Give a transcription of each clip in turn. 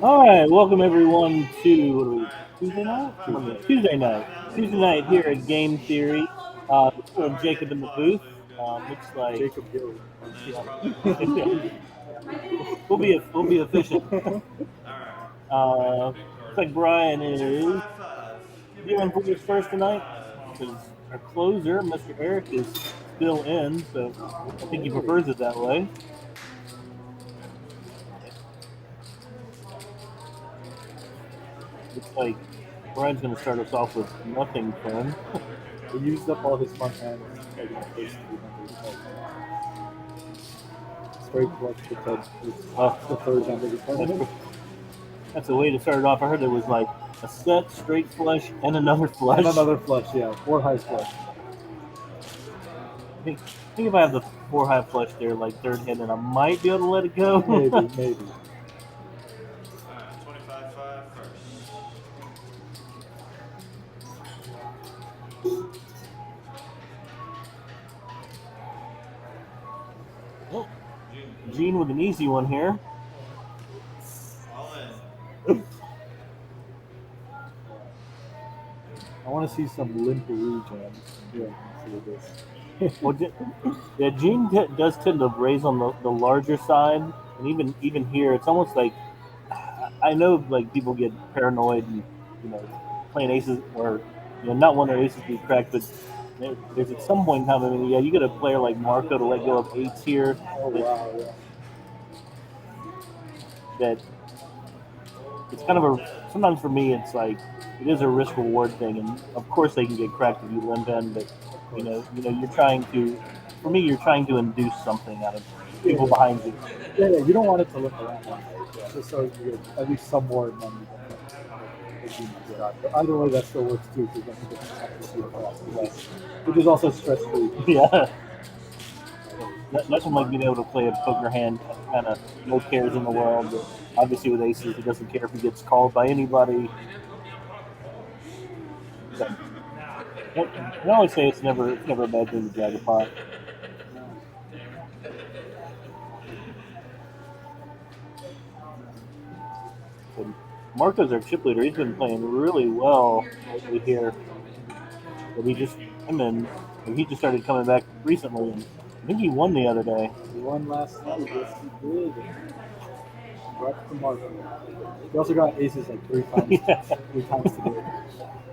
All right, welcome everyone to what are we, Tuesday night. Tuesday night here at Game Theory. Still Jacob in the booth. Looks like Jacob Gill. yeah, we'll be efficient. Looks like Brian is dealing for his first tonight because our closer, Mr. Eric, is still in, so I think he prefers it that way. Looks like Brian's going to start us off with nothing fun. He used up all his fun hands like in the first 300. Straight flush to 10 is the third hand of the tournament. That's a way to start it off. I heard there was like a set, straight flush, and another flush. And another flush, yeah. 4 high flush. I think if I have the 4 high flush there, like third hand, then I might be able to let it go. Maybe. Oh, Gene with an easy one here. I want to see some Limperoo jams. Yeah, see this. Well, yeah, Gene does tend to raise on the larger side, and even here, it's almost like I know like people get paranoid and playing aces or not wanting their aces to be cracked, but there's at some point in time, I mean, yeah, you get a player like Marco to let go of eights here. Oh wow, yeah. That it's kind of sometimes for me it's like it is a risk reward thing, and of course they can get cracked if you limp in, but you're trying to, for me, you're trying to induce something out of people behind you. Yeah, you don't want it to look around one way, just so you get at least some more money than but either way, that still works too, because then you get to see it less, which is also stress free. Yeah. Nothing like being able to play a poker hand, kind of no cares in the world. But obviously, with aces, he doesn't care if he gets called by anybody. So, I always say it's never a bad thing to drag a pot. So Marco's our chip leader. He's been playing really well lately here. But he just started coming back recently, and I think he won the other day. He won last night. Yes, he did. Congrats to Marco. He also got aces like 3 times, Yeah. 3 times today.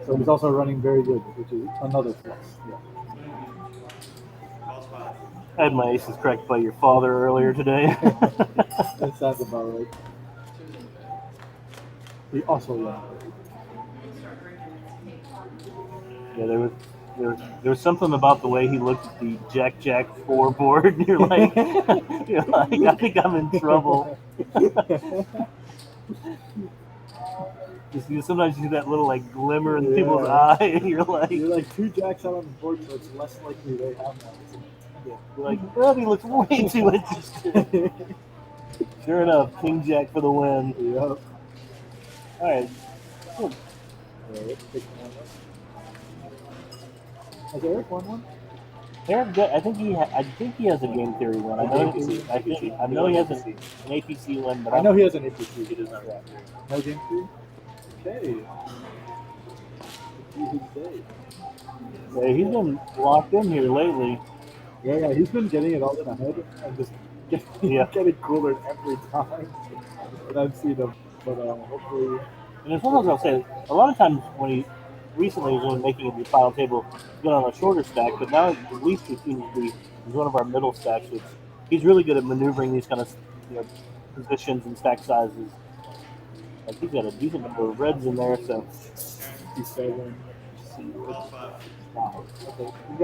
So he's also running very good, which is another plus. Yeah. I had my aces cracked by your father earlier today. That sounds about right. He also won. Yeah, there was something about the way he looked at the Jack 4 board, and you're like, I think I'm in trouble. Sometimes you see that little like glimmer in people's eye, and you're like 2 jacks out on the board, so it's less likely they have that. You're like, well, he looks way too interested. Sure enough, King Jack for the win. Yep. All right. Cool. Has Eric won one? Eric, I think he has a game theory win. I know he has an APC win, but I know he has an APC. He does not have no game theory. Okay. Yeah, he's been locked in here lately. Yeah, he's been getting it all in the head and just getting cooler every time that I've seen him. But hopefully. And as well as I'll say, a lot of times when he recently was when making the final table, he's been on a shorter stack, but now at least he seems to be one of our middle stacks. He's really good at maneuvering these kind of positions and stack sizes. Like he's got a decent number of reds in there, so. 57. Wow. Okay. You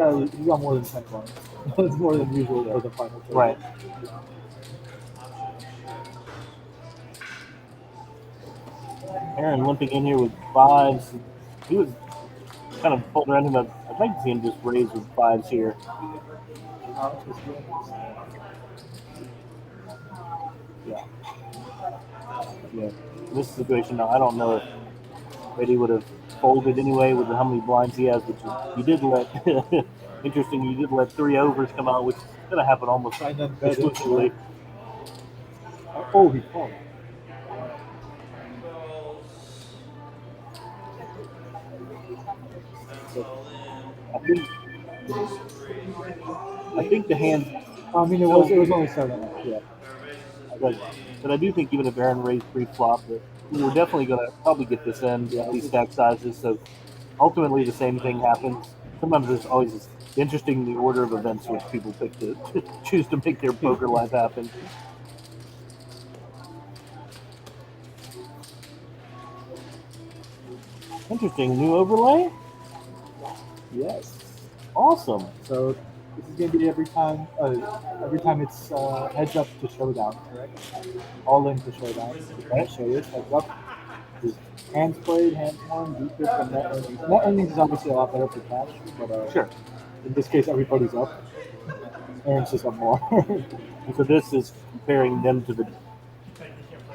got more than 10 points. That's more than usual for the final table. Right. Aaron limping in here with fives. He was kind of pulled around him. I'd like to see him just raise with fives here. Yeah. In this situation now, I don't know if Eddie would have folded anyway with how many blinds he has, which you did let. Interesting, you did let 3 overs come out, which is going to happen almost exclusively. Oh, he called. I think the hands, I mean, it was only 7-0. Yeah. but I do think even if Aaron raised pre-flop, that we were definitely going to probably get this in at these stack sizes. So ultimately, the same thing happens. Sometimes there's always this interesting the order of events which people pick to choose to make their poker life happen. Interesting new overlay. Yes. Awesome. So this is going to be every time it's heads up to showdown, correct? All in to showdown. Right? Show you heads up. Just hands played, hands won, deep hits, and net earnings. Net earnings is obviously a lot better for cash, but Sure. in this case, everybody's up. Aaron's just up more. And so this is comparing them to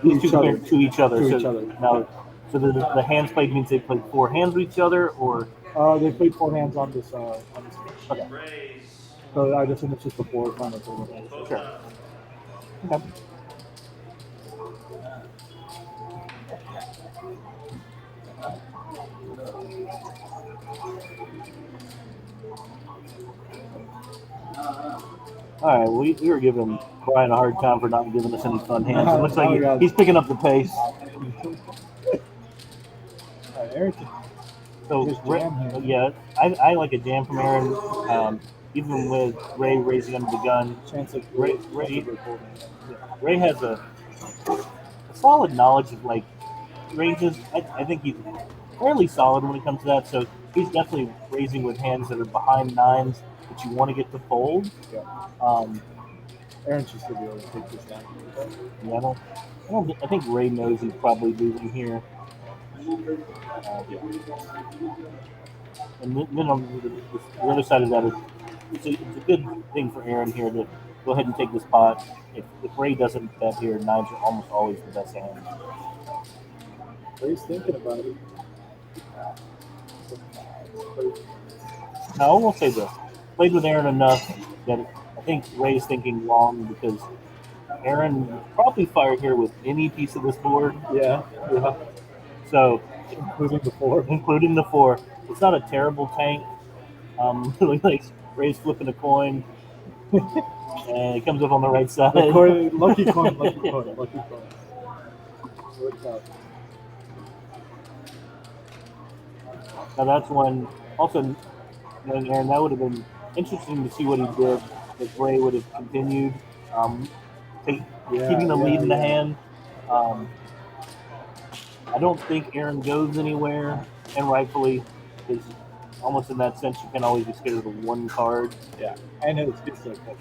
these two compared to each other. To so each other. Now, so the hands played means they played 4 hands with each other, or they played 4 hands on this. Okay. So I just assume it's just the 4 final tournament. Sure. Okay. All right, we were giving Brian a hard time for not giving us any fun hands. It looks like he's picking up the pace. Aaron, so yeah, I like a jam from Aaron. Even with Ray raising under the gun, Ray has a solid knowledge of like ranges. I think he's fairly solid when it comes to that. So he's definitely raising with hands that are behind nines that you want to get to fold. Yeah. Aaron should still be able to take this down. Yeah, I think Ray knows he's probably losing here. And then on the other side of that, it's a good thing for Aaron here to go ahead and take this pot. If Ray doesn't bet here, nines are almost always the best hand. Ray's thinking about it. Now, I will say this. Played with Aaron enough that I think Ray's thinking long because Aaron probably fired here with any piece of this board. Yeah. So, including the 4. It's not a terrible tank. Like Ray's flipping a coin. And it comes up on the right side. Lucky coin. Now that's one. Also, knowing Aaron, that would have been interesting to see what he did if Ray would have continued keeping the lead in the hand. I don't think Aaron goes anywhere, and rightfully, because almost in that sense, you can always be scared of the one card. Yeah, and it's like that.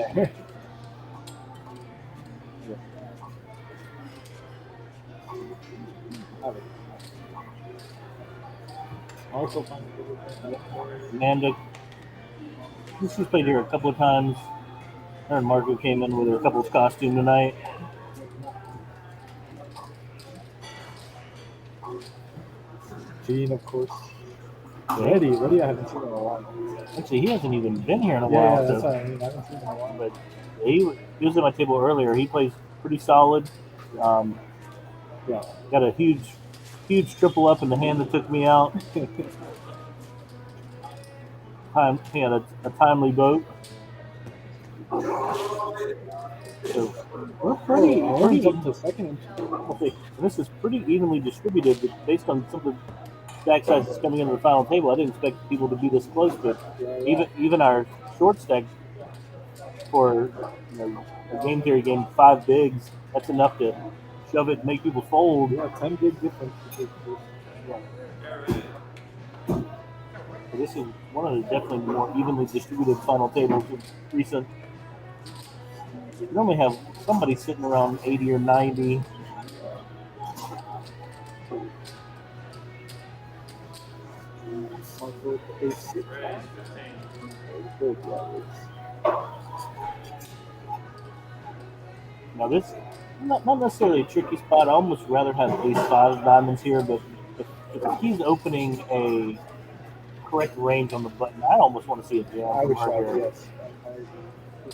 Yeah. Also, Amanda, she's played here a couple of times. Her and Marco came in with her couple's costume tonight. Gene, of course. Reddy, I haven't seen in a while. Actually, he hasn't even been here in a while. Yeah, that's what I mean. I haven't seen him in a while. But he was at my table earlier. He plays pretty solid. Got a huge triple up in the hand that took me out. He had a timely boat. So we're pretty up to second. This is pretty evenly distributed, but based on some of the stack sizes coming into the final table, I didn't expect people to be this close. But even our short stack for a game theory game, 5 bigs, that's enough to shove it and make people fold. Yeah, 10 big difference. So this is one of the definitely more evenly distributed final tables of recent. You normally have somebody sitting around 80 or 90. Now this, not necessarily a tricky spot. I almost rather have ace-5 diamonds here, but if he's opening a correct range on the button, I almost want to see a jam. I would try, yes.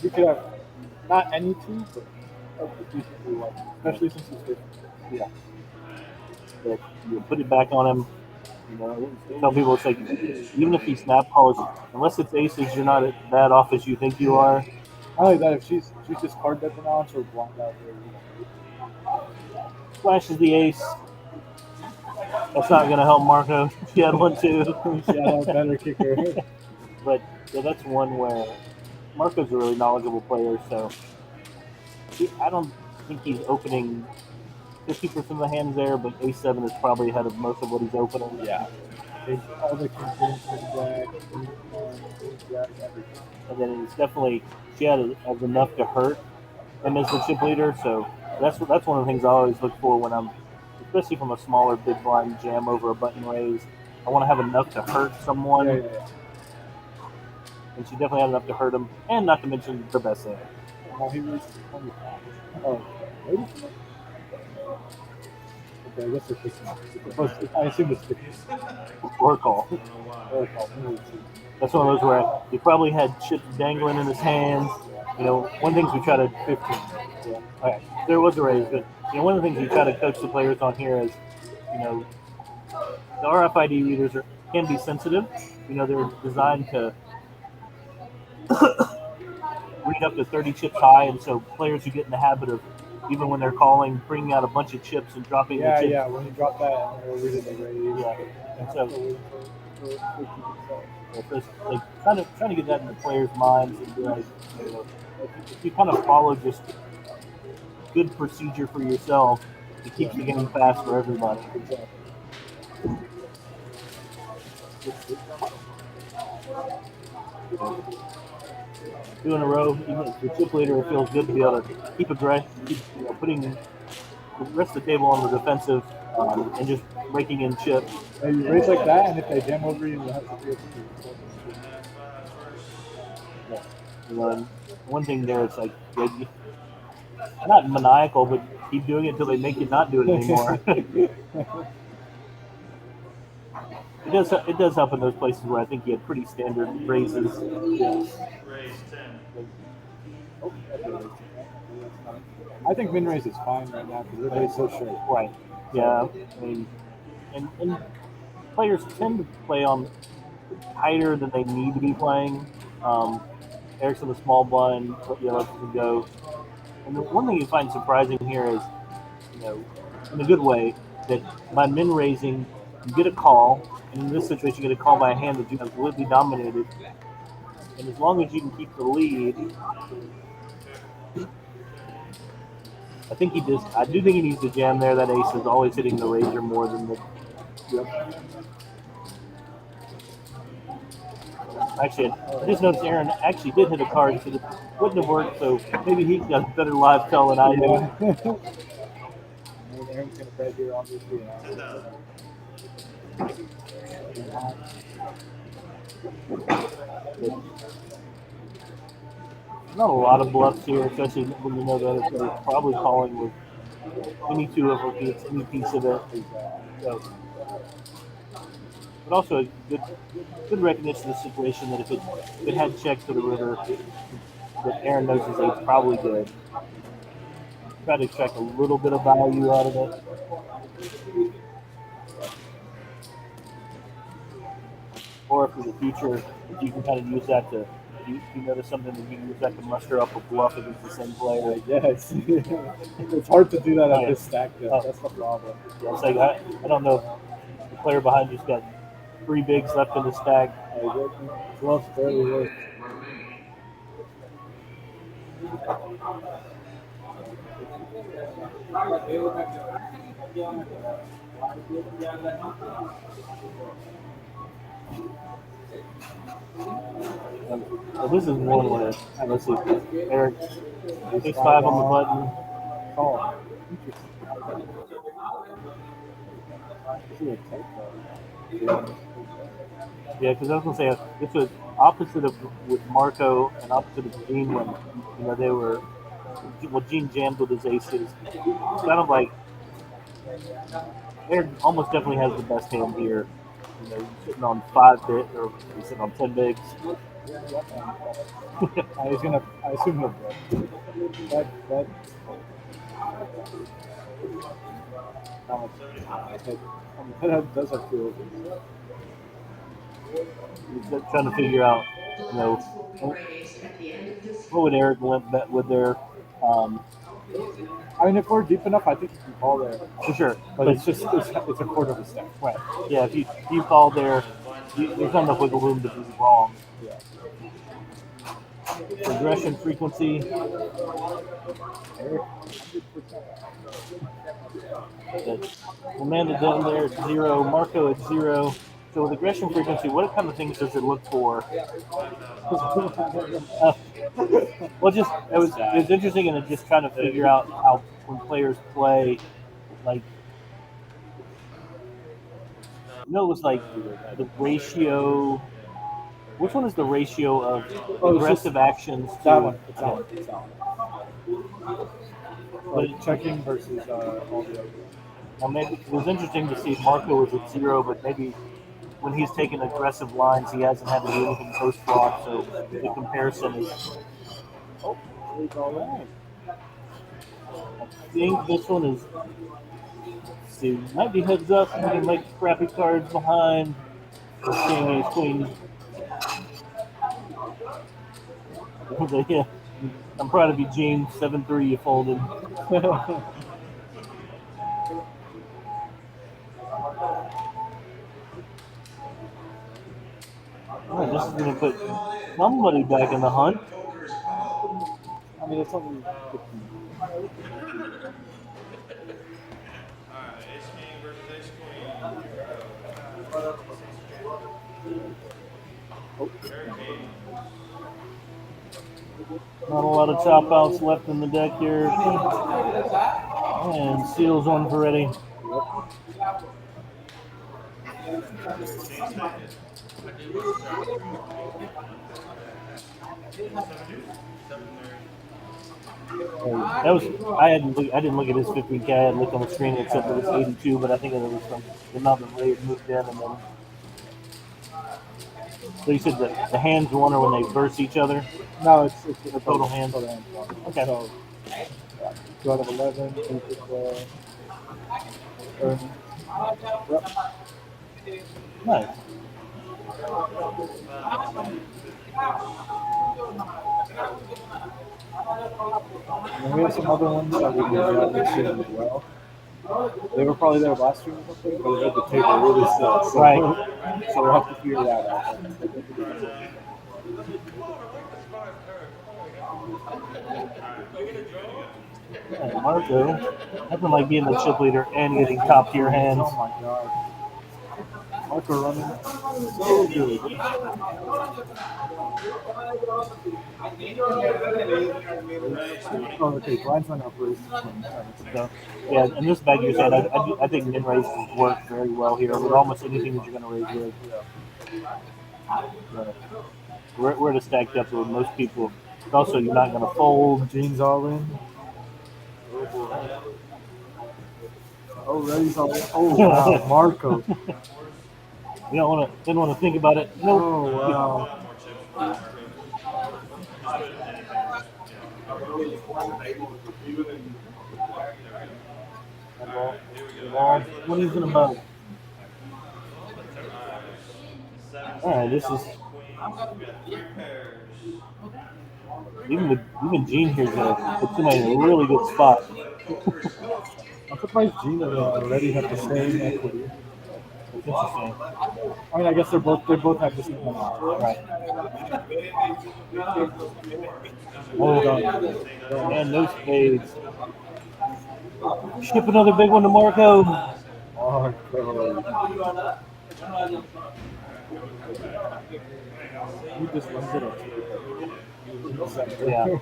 You could have not any 2, but decently well, especially since he's 50. Yeah, that you put it back on him. You know, I tell people it's like even if he snap calls, unless it's aces, you're not that off as you think you are. Not only that, if she's just card dead pronounce or blind out there, Flashes the ace. That's not going to help Marco. She had one too. she had a better kicker. But yeah, that's one where Marco's a really knowledgeable player, so I don't think he's opening 50% of the hands there, but A7 is probably ahead of most of what he's opening. Yeah. All the king, jack, everything. And then it's definitely, she had enough to hurt him as the chip leader, so that's one of the things I always look for when I'm, especially from a smaller big blind jam over a button raise. I want to have enough to hurt someone. Yeah. And she definitely had enough to hurt him, and not to mention the best hand. Now he raised 25. Oh, maybe? Okay, I guess they're 50. I assume it's 50. Or call. Or call. That's one of those where he probably had chips dangling in his hands. You know, one of the things we try to 15. Yeah. Okay. There was a raise, but you know, one of the things we try to coach the players on here is, you know, the RFID readers can be sensitive. You know, they're designed to read up to 30 chips high, and so players who get in the habit of, even when they're calling, bringing out a bunch of chips and dropping the chips. Yeah, when you drop that, they'll read it the raise. Yeah. And so it's like trying to get that in the players' minds and be like, you know, if you kind of follow just good procedure for yourself, it keeps the game fast for everybody. Exactly. 2 in a row, even as the chip leader, it feels good to be able to keep putting the rest of the table on the defensive and just raking in chips. And you raise like that, and if they jam over you, you have to do it. You know, one thing there, it's like not maniacal, but keep doing it until they make you not do it anymore. It does help in those places where I think you have pretty standard raises. Raise 10. I think min raise is fine right now because everybody's so short. Right. Yeah. I mean, and players tend to play on tighter than they need to be playing. Erickson, the small blind, lets them go. And the one thing you find surprising here is, you know, in a good way, that by min raising, you get a call, and in this situation, you get a call by a hand that you have completely dominated. And as long as you can keep the lead, I think he does. I do think he needs to jam there. That ace is always hitting the razor more than the. Yep. Actually, I just noticed Aaron actually did hit a card, so it wouldn't have worked. So maybe he got a better live tell than I do. Aaron's gonna bet here, obviously. Not a lot of bluffs here, especially when you know that they're probably calling with any two of them, it's any piece of it. So, but also a good recognition of the situation that if it had checked to the river, that Aaron knows his eight's probably good. Try to extract a little bit of value out of it. Or if in the future, if you can kind of use that to, you notice something that you can use that to muster up a bluff against the same player. Yes. It's hard to do that on this stack, though. That's the problem. Yeah, it's like, I don't know if the player behind you's got 3 bigs left in the stack. Bluffs barely work. So this is one where, let's see, Eric, 6-5 on the button. Call. Yeah, because I was gonna say this was opposite of with Marco and opposite of Gene when they were Gene jammed with his aces. Kind of like Eric almost definitely has the best hand here. He's sitting on 5 bit or he's sitting on 10 bigs. Yep, and I assume he'll blow. That, that does have two opens. He's trying to figure out, you know, what would Eric Limp bet with their, I mean, if we're deep enough, I think you can call there. for sure. But it's just it's a quarter of a stack. Right. Yeah, if you call there, there's not enough wiggle room to be wrong. Yeah. Regression frequency. Amanda down there at 0, Marco at 0. So with aggression frequency, what kind of things does it look for? Well, just it was interesting, and just trying to figure out how when players play, like, it was like the ratio. Which one is the ratio of aggressive actions to that one? It's that one. It's that one. But Like checking versus all the others. Now maybe it was interesting to see Marco was at 0, but maybe when he's taken aggressive lines, he hasn't had to do anything post flop, so the comparison is. Oh, it's all right. I think this one is. Let's see, might be heads up. We can make crappy cards behind. King, ace, queen. Yeah, I'm proud of you, Gene. 7-3, you folded. Oh, this is going to put somebody back in the hunt. I mean, it's only 15. Ace king versus ace queen. Not a lot of chop outs left in the deck here. And seals on for ready. That was I didn't look at his 15K. I had looked on the screen except it was 82, but I think it was from the amount that Ray had moved in, and then. So you said that the hands won or when they verse each other? No, it's The total hands. Okay. So, yeah, 2 out of 11. Yep. Nice. And we have some other ones that we can out this year as well. They were probably there last year or something, but they had the table really still. So, Right. So we'll have to figure that out. Yeah, Marco, nothing like being the chip leader and getting top tier hands. Oh my god. Marco running so good. Oh, okay, blinds went up raised. So, yeah, in this bag you're saying, I think min raise work very well here with almost anything that you're going to raise with. So, we're at a stacked up with most people. Also, you're not going to fold. Gene's all in. Oh, Reddy's all in. Oh, wow, Marco. You didn't want to think about it. Nope. Oh, wow. What is it about? Alright, this is even Gene here's gonna put somebody in a really good spot. I'm surprised Gene and Reddy have the same equity. That's interesting. I mean, I guess they both have the same amount. Right. Oh, and no spades. Ship another big one to Marco. Marco. He just runs it up. Yeah.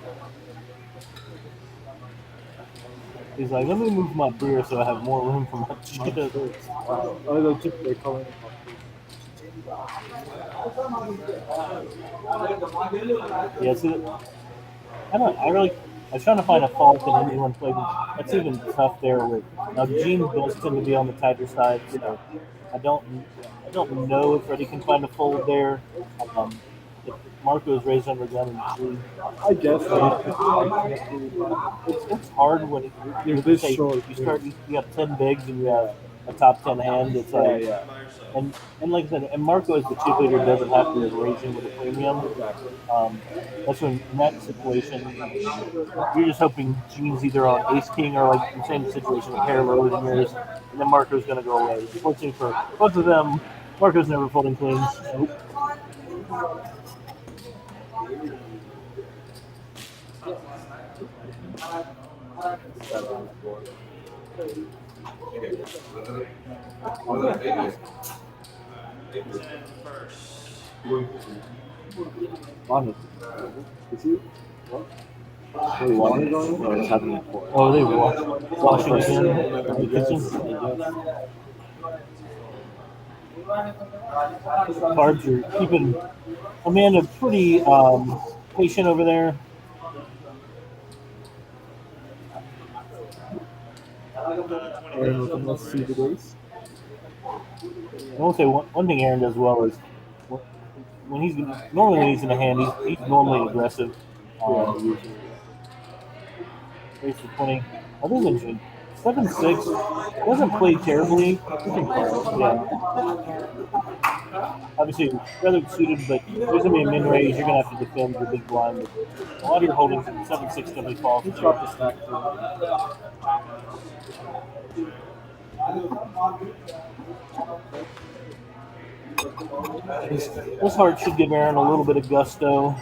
He's like, let me move my beer so I have more room for my chip. Wow. Oh, the chip they're calling it. Yeah, see, I was trying to find a fault in anyone played. That's even tough there with. Now, Gene does tend to be on the tighter side, so I don't know if Freddie can find a fold there. Marco's raised under gun in G. I guess It's hard when you're you this say short. you start. You have 10 bigs and you have a top 10 hand. It's Yeah, like yeah, By yourself. and like I said, and Marco as the chip leader doesn't have to be raising with a premium. exactly. That's when in that situation you're just hoping Gene's either on Ace King or like the same situation, a pair lower than yours, and then Marco's going to go away. Unfortunately for both of them, Marco's never folding queens. Nope. Ten first. Honest. Is he? What? Wait, water going? No, it's happening at 4. Oh, they washing again in the kitchen. Cards are keeping Amanda pretty patient over there. Aaron with the most seeded ace. I will say one thing Aaron does well is when he's normally when he's in a hand, he's normally aggressive. Race to 20. Other than June, 7-6 doesn't play terribly. Yeah. Obviously, rather suited, but there's gonna be a min raise. You're gonna have to defend your big blind. But a lot of your holdings in 7-6 definitely fall. He dropped the stack too. This heart should give Aaron a little bit of gusto.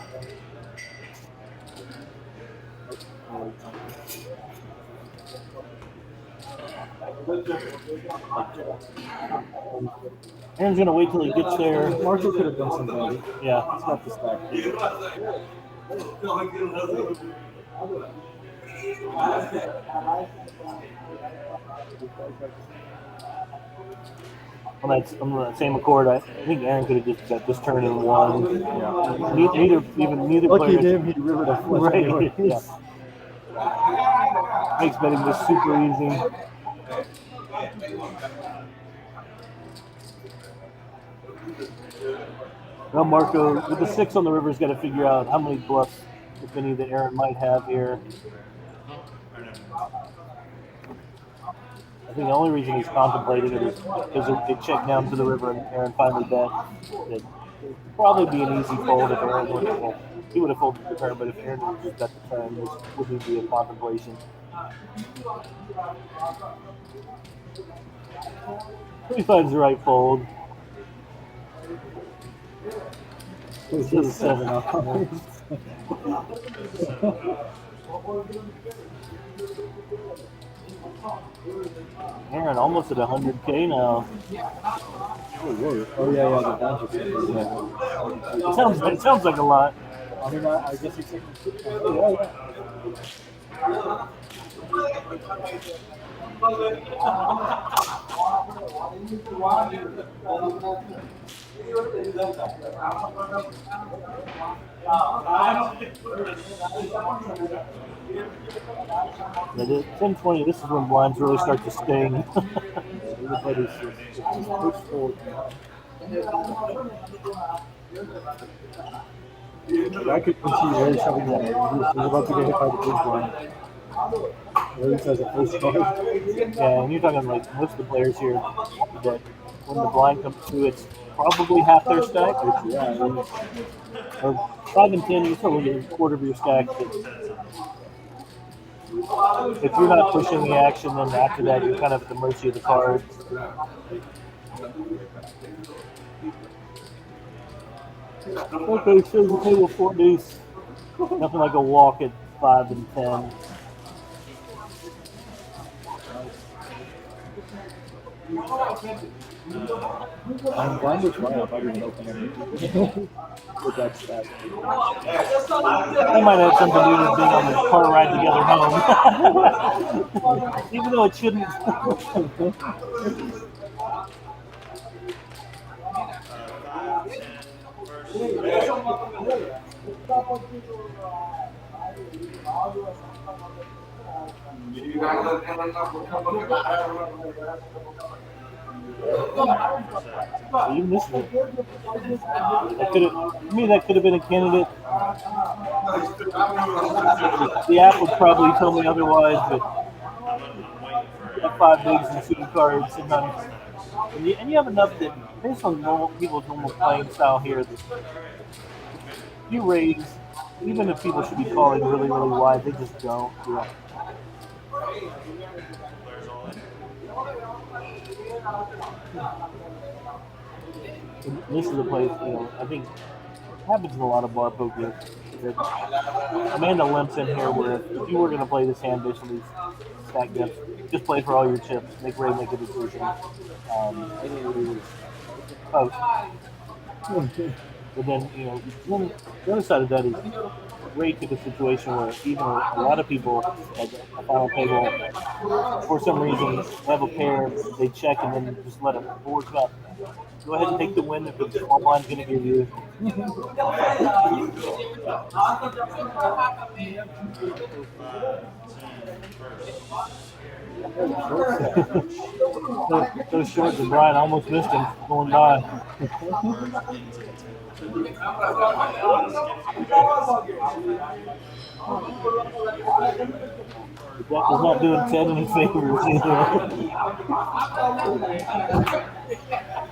Aaron's gonna wait till he gets there. Marco could have done some better. Yeah. He's got the stack too. On that same accord, I think Aaron could have just got this turn in one. Yeah. Neither Lucky player. him, he rivered a flush Right. anyway. Yeah. Makes betting this super easy. Now Marco, with the 6 on the river, has got to figure out how many bluffs, if any, that Aaron might have here. I think the only reason he's contemplating it is because it checked down to the river and Aaron finally bet. It'd probably be an easy fold if Aaron would have folded. He would have folded the turn, but if Aaron had just bet the turn, this wouldn't be a contemplation. He finds the right fold. It's just 7 up. Aaron almost at 100K now. Oh yeah, the bunch of It sounds like a lot. I mean, I guess it's yeah. At 10-20, this is when blinds really start to sting. Everybody's just push forward. I could see Larry shoving that. He's about to get hit by the big blind. Larry has a first card. Yeah, and you're talking like most of the players here that when the blind comes through, it's probably half their stack. Yeah, Or 5 and 10, you're still looking at a quarter of your stack. If you're not pushing the action, then after that, you're kind of at the mercy of the cards. Okay, so the table 4 deuce. Nothing like a walk at 5 and 10. I'm blind with Ryan. I didn't open anything with that stack. That might have something to do with being on the car ride together home. Even though it shouldn't. So even this is that could have to me that could have been a candidate. The app would probably tell me otherwise, but you have five bigs and suited cards sometimes, and you have enough that based on normal people's normal playing style here, that you raise, even if people should be calling really really wide, they just don't. Yeah. And this is a place, I think happens in a lot of bar poker. That Amanda limps in here where if you were going to play this hand based on these stack depths, just play for all your chips, make Ray make a decision. Post. But then, the other side of that is Ray took a situation where even a lot of people at a final table, for some reason, have a pair, they check and then just let it board up. Go ahead and take the win if it's small blind's going to give you. Those shorts of Brian almost missed him going by. The deck is not doing Ted any favors either.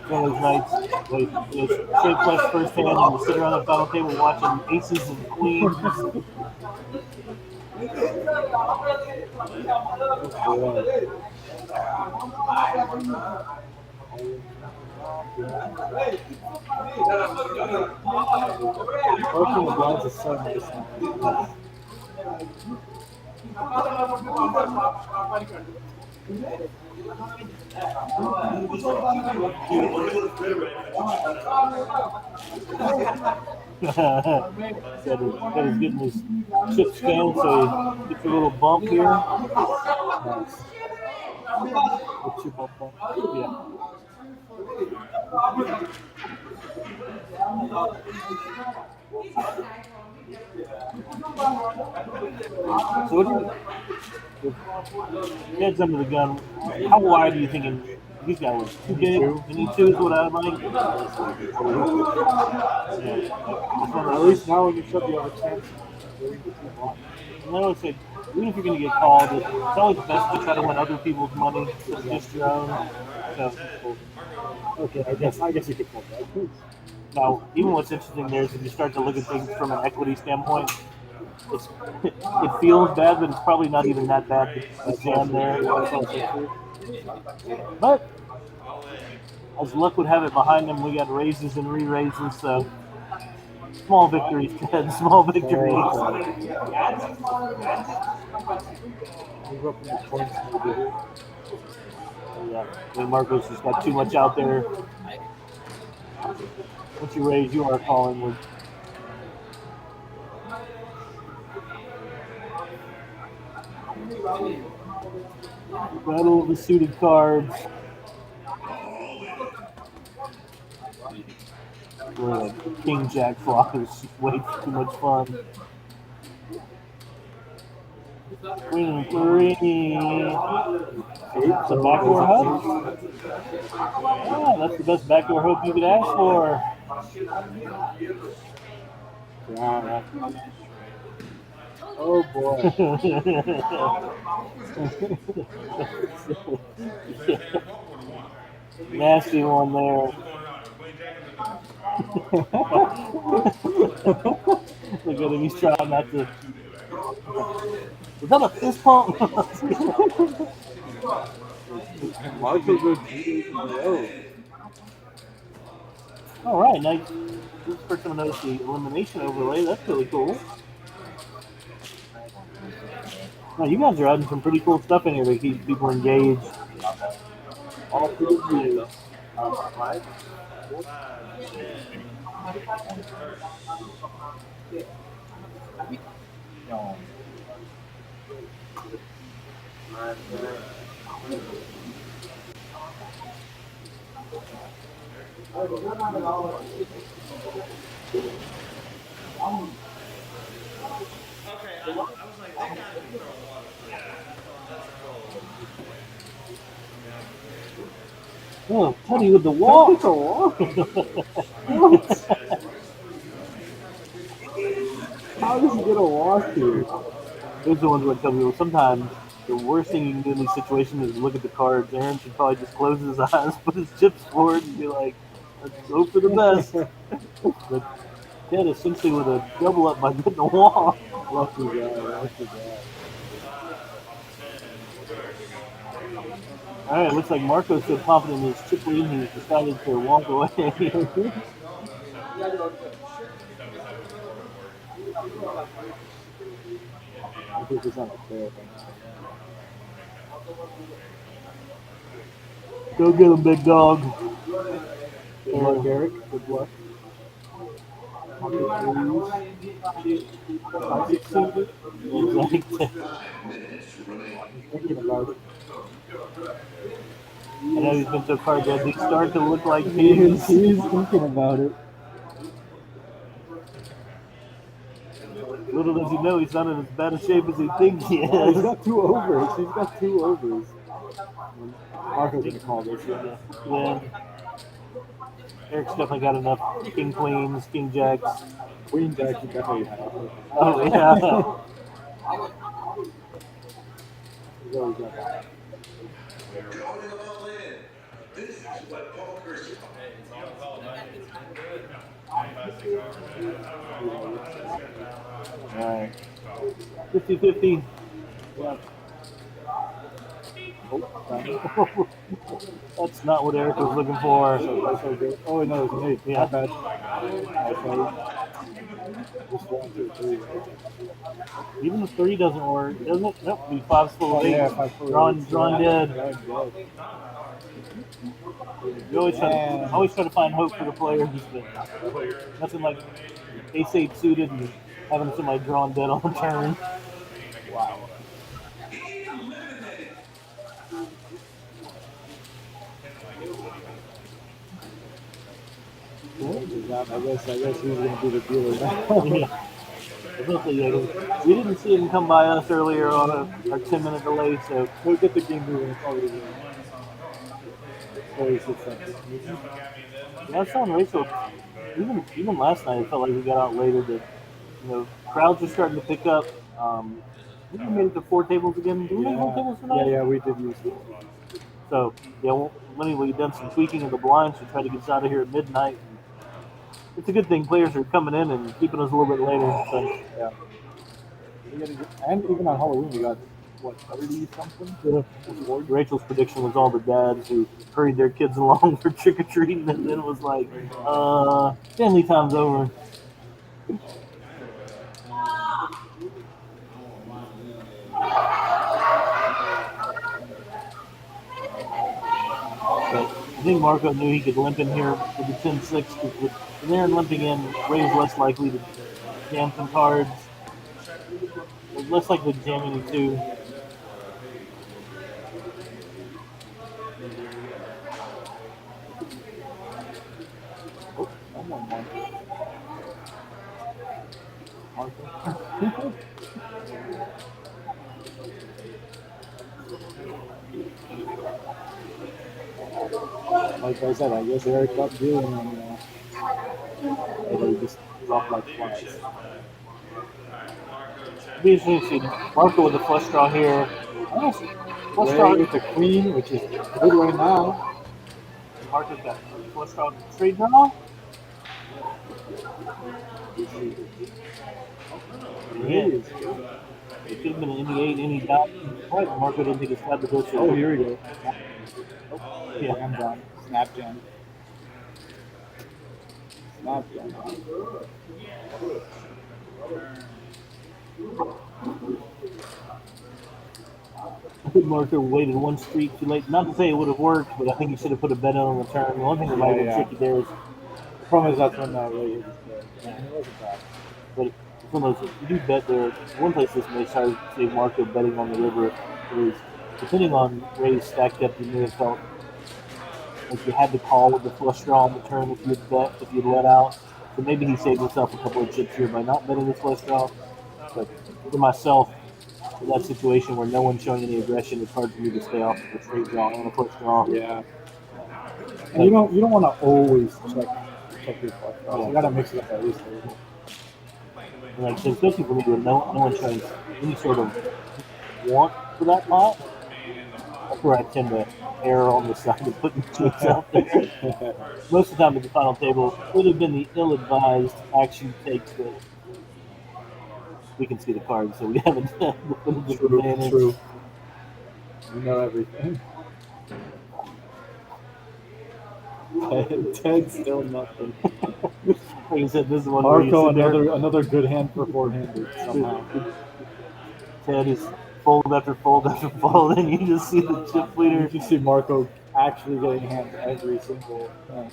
One of those nights, straight flush first hand, and you sit around the final table watching aces and queens. Open the blinds is so nice. That is getting his chip scanned, so he gets a little bump here. Nice. What's your bump bump? Yeah. So what do you heads under the gun? How wide are you thinking these guys were? Too big? Any two is what I like. Yeah. At least now when you shove, you have a chance. And I would say, even if you're going to get called, it's always best to try to win other people's money than just your own. So, Okay, I guess you could pull that. now, even what's interesting there is if you start to look at things from an equity standpoint, it feels bad, but it's probably not even that bad. The jam there. But as luck would have it, behind them we got raises and re-raises, so small victories, Ted. Small victories. Yeah, I mean, Marcos has got too much out there. Once you raise, you are calling with. Battle of the suited cards. Where the King Jack flop is just way too much fun. Queen 3. It's a backdoor hook. Yeah, that's the best backdoor hook you could ask for. Yeah. Oh boy. Nasty one there. Look at him, he's trying not to. Is that a fist pump? Marco's good. Oh. All right, now this person knows the elimination overlay. That's really cool. Now you guys are adding some pretty cool stuff in here to keep people engaged. All for the view. Right? Okay, I was like, they got to throw water. Yeah, that's cool. Oh, Teddy with the wall. What the wall? What? How does he get a walk here? Those are the ones that tell me, well, sometimes the worst thing you can do in these situations is look at the cards. Aaron should probably just close his eyes, put his chips forward, and be like, let's hope for the best. But Ted essentially with a double up by getting the wall. Lucky guy, lucky guy. All right, looks like Marco's so confident in his chip lead, he's decided to walk away. I think it's not fair thing. Go get him, big dog. Good luck, Eric. Good luck. Thinking about it. I know he's been so far dead. They start to look like He pigs. is thinking about it. Little does he know he's not in as bad a shape as he thinks he Oh, he's is. got 2 overs. He's got 2 overs. Marco's gonna call this. Yeah. Eric's definitely got enough king queens, king jacks. Queen Jack, he definitely has. Oh yeah. He's always got that. Going all in. This is what poker's All right. 50-50. Yeah. Oh, That's not what Eric was looking for. that's so good. Oh, no, it's me. Yeah. Not bad. Okay. Just 1, 2, 3. Even the 3 doesn't work, doesn't it? Nope, be 5's full of Oh, yeah, 8. 5 4. Drawn dead. Drawn dead. You always try to find hope for the players, but nothing like ace-8 suited and having somebody drawn dead on the turn. Wow. I guess he's gonna be the dealer now. Yeah. Eventually, yeah, we didn't see him come by us earlier on our 10-minute delay, so We'll get the game moving. It's already game. 46 seconds. yeah, I was telling Rachel, even last night, it felt like we got out later. That crowds are starting to pick up. We made it to 4 tables again. Did we make 4 tables tonight? Yeah, we did use it. So yeah, we've done some tweaking of the blinds to try to get us out of here at midnight. It's a good thing players are coming in and keeping us a little bit later. So Yeah. And even on Halloween, we got, what, 30 something? Rachel's prediction was all the dads who hurried their kids along for trick or treating, and then it was like, family time's over. But I think Marco knew he could limp in here with the 10-6 because with Aaron limping in, Ray's less likely to jam some cards. Less likely to jam any 2. Oh, someone won. Like I said, I guess Eric got dealing and they just dropped like flies. Be interesting to see Marco with the flush draw here. Flush draw Ray with the queen, which is good right now. Marco's got flush draw straight draw. Yeah. Ray is- It could have been an any 8, any dot. Right, Marco didn't take a stab at this. Oh, here we go. Yeah. Jam down. Snap jam. Snap jam. I think Marco waited 1 street too late. Not to say it would have worked, but I think he should have put a bet in on the turn. The one thing that might have been Yeah. tricky there is, The problem is that's when Ray hit his head. Yeah, it wasn't bad. but it's one of those, you do bet there. One place this may start to see Marco betting on the river is, depending on Ray's stack depth, you may have felt like you had to call with the flush draw on the turn if you'd bet, if you'd let out. So maybe he saved himself a couple of chips here by not betting the flush draw. But for myself, in that situation where no one's showing any aggression, it's hard for me to stay off of a straight draw and a flush draw. Yeah. And you don't want to always check your flush draws. You gotta mix it up at least a little. And like especially for me when no one shows any sort of want for that pot, that's where I tend to err on the side of putting chips out there. Most of the time at the final table would have been the ill-advised action takes that we can see the cards, so we haven't had the footage of advantage. True. You know everything. Ted still nothing. Like I said, this is one where you Marco sit there, another good hand for 4-handed somehow. Ted is fold after fold after fold, and you just see the chip You leader. can see Marco actually getting hands every single hand.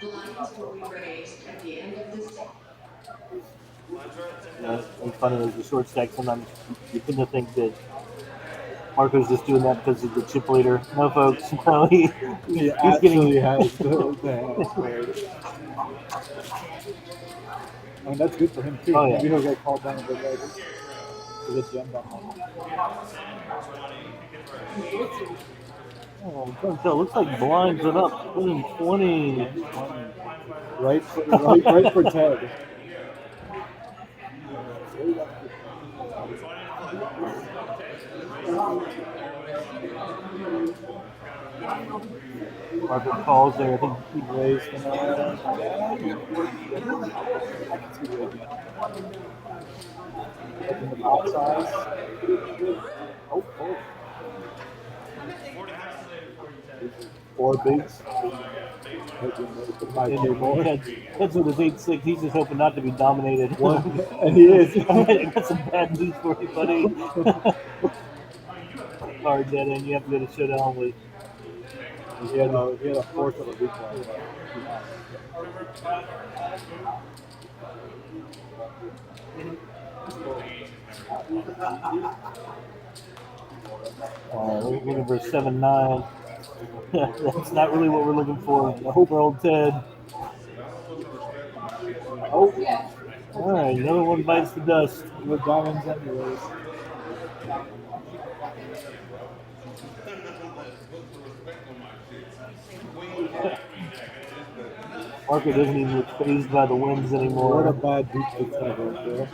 Blinds will be raised at the end of this. It's funny as the short stack. Sometimes you tend to think that Marco's just doing that because he's the chip leader. No, folks. No, He he's actually getting. has the hands played. I mean, that's good for him too. Oh, yeah. Maybe he'll get called down a bit later. He'll get jammed on. Oh, it looks like blinds it up. Putting 20. Right for Ted. Marco calls there. I think he Raised him out. Open the pot size. Oh. 4 bigs. My table. Ted's with his 8-6. He's just hoping not to be dominated. And he is. I got some bad news for you, buddy. Cards that in. You have to go to showdown with. He had a fourth of a big one. Looking for 7-9. That's not really what we're looking for. I hope for old Ted. Oh, all right. Another one bites the dust. With diamonds anyways. Marco doesn't even look phased by the winds What a anymore. bad beat to Ted right there.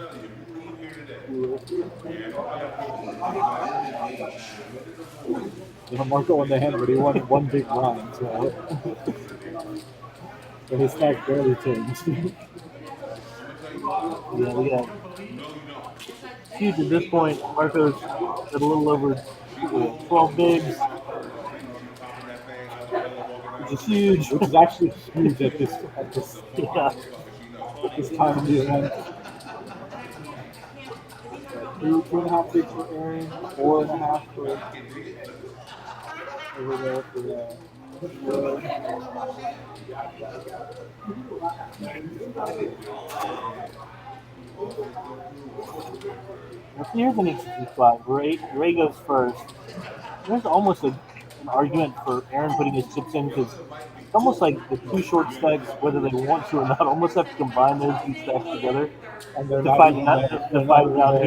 Marco won the hand, but he won one big round, so his stack barely changed. Yeah, we got huge at this point. Marco's at a little over 12 bigs, which is huge. Which is actually huge at this Yeah. time of the event. 2.5 bigs for Aaron, 4.5 for over there for Now, here's an interesting spot. Ray goes first. There's almost an argument for Aaron putting his chips in because it's almost like the two short stacks, whether they want to or not, almost have to combine those two stacks together and they're to not find even it there. out, They're to not find it even out there.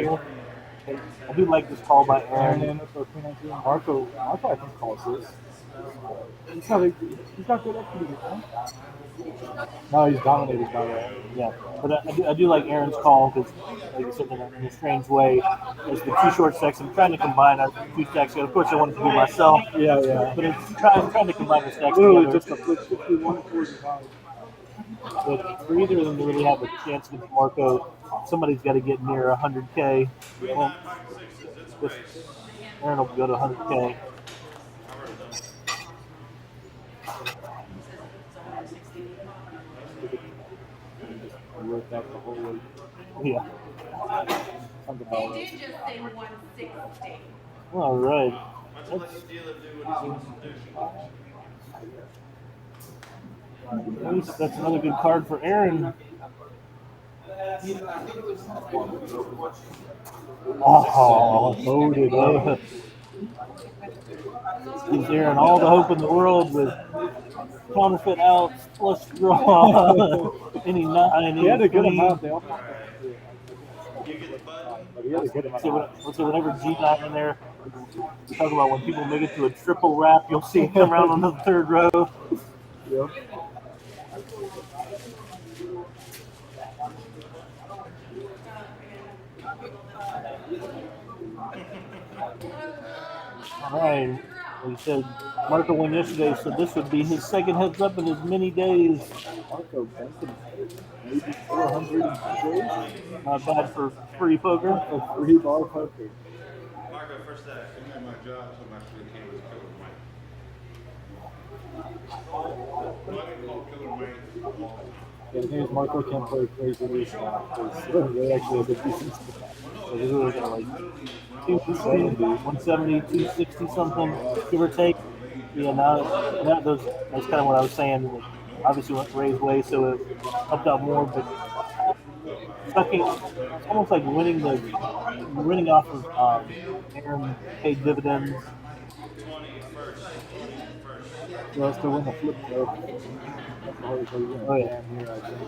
here. I do like this call by Aaron Aaron. in for 319. Marco I think calls this. He's got good equity, huh? No, he's dominated by that. Yeah, but I do like Aaron's call because, like I said, in a strange way, there's the two short stacks. I'm trying to combine our two stacks together. Of course, I wanted to do myself, Yeah. but I'm trying to combine the stacks Literally together. just a flip 51-45. But for either of them to really have a chance against Marco, somebody's got to get near 100K. Well, Aaron will go to 100K. Worked out the whole way. Yeah. Think about They it. did just say 160. All right. Let the dealer do what he wants to do. At least that's another good card for Aaron. Oh, loaded up. Gives Aaron all the hope in the world with counterfeit outs, flush draw, any nine, He had a good queen. amount. They all You get the button. but he had a good amount. So whenever G9 in there, we talk about when people make it to a triple wrap, you'll see it come around on the third row. Yep. All right. Like you said, Marco won yesterday, so this would be his second heads up in as many days. Marco Benson, maybe 400 days Not bad for free poker. for 3 bar poker. Marco, first set. I had my job, so I'm actually came as Killer Mike. Well, I get called Killer Mike all the time. Yeah, the thing is, Marco can't play crazy loose now because they actually have a decent spot. So this is looking at like 270, 170, 260 something, give or take. Yeah, now that's kind of what I was saying. Like, obviously went Ray's way, so it helped out more. But it's almost like winning off of Aaron paid dividends. 20 first. He has to win the flip though. That's the hardest way to win. Oh, yeah. Damn here, I think.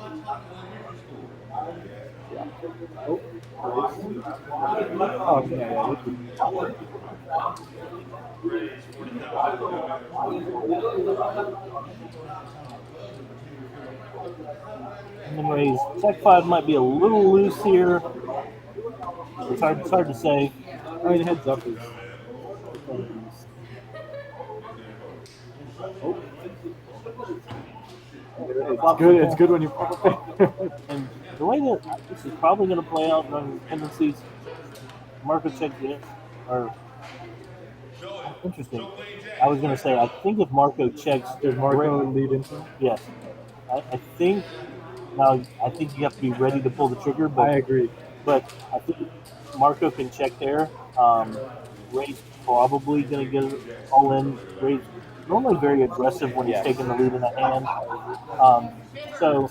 Yeah. Oh, raise. Oh, yeah. This is, And then Ray's check five might be a little loose here. It's hard to say. I mean, heads up is. Oh. It's good. It's good when you pop it. And the way that this is probably going to play out on tendencies, Marco checks it, or interesting. I was going to say, I think if Marco checks, Does Marco lead into? yes. I think you have to be ready to pull the trigger, I agree. but I think Marco can check there. Ray's probably going to get it all in. Ray's normally very aggressive when he's taking the lead in the hand. So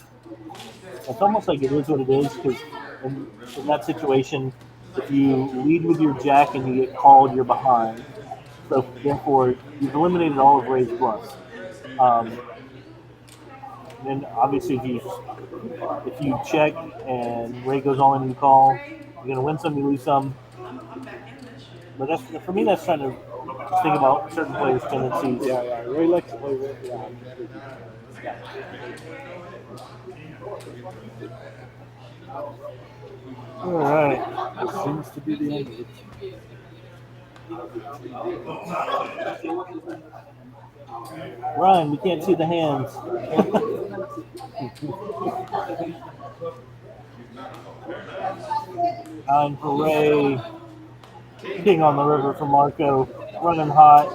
it's almost like it is what it is, because in that situation, if you lead with your jack and you get called, you're behind. So therefore, you've eliminated all of Ray's bluffs. Then obviously, if you check and Ray goes all in and you call, you're gonna win some, you lose some. But that's, for me, that's trying to think about certain players' tendencies. Yeah. Ray likes to play with. Yeah. All right. This seems to be the end of it. Ryan, we can't see the hands. Nine for Ray. King on the river for Marco. Running hot.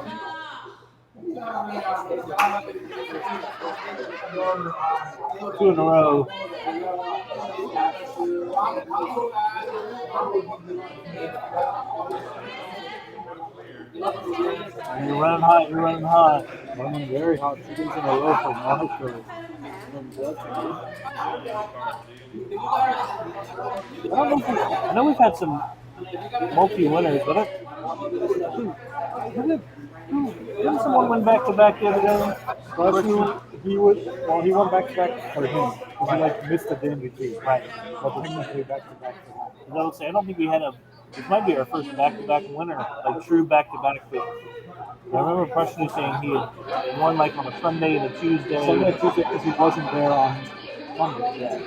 Two in a row. And you're running hot. You're running hot. Running very hot. 2 days in a row for Marco. I know we've had some multi-winners, but didn't someone win back-to-back the other day? He won back to back for him. He missed a day in between. Right. But technically back to back for him. I don't think we had this might be our first back-to-back winner, like true back-to-back. But I remember Preston saying he had won like on a Sunday and a Tuesday. Sunday, Tuesday, because he wasn't there on Monday. Yeah.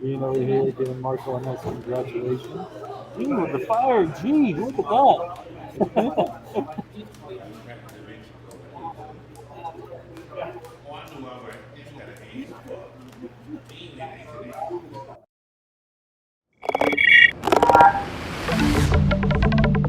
Being over here, giving Marco a nice congratulations. Gee, with the fire, gee, look at that. Oh, I knew I was.